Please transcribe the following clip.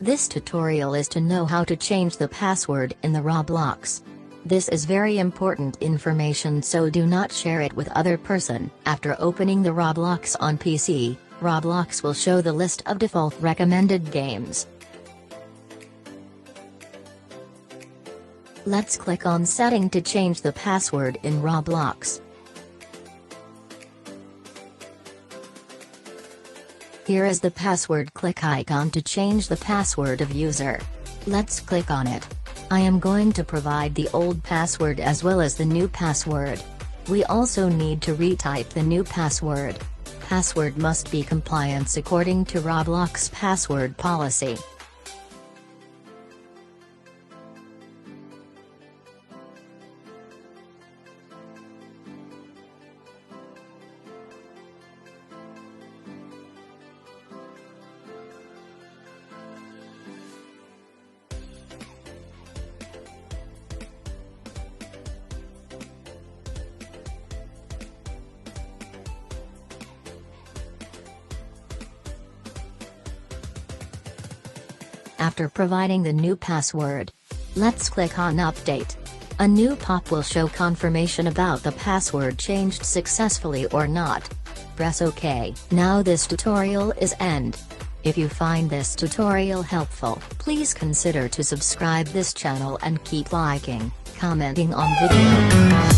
This tutorial is to know how to change the password in the Roblox. This is very important information, so do not share it with other person. After opening the Roblox on PC, Roblox will show the list of default recommended games. Let's click on Setting to change the password in Roblox. Here is the password click icon to change the password of user. Let's click on it. I am going to provide the old password as well as the new password. We also need to retype the new password. Password must be compliance according to Roblox password policy. After providing the new password, let's click on Update. A new pop will show confirmation about the password changed successfully or not. Press OK. Now this tutorial is end. If you find this tutorial helpful, please consider to subscribe this channel and keep liking, commenting on video.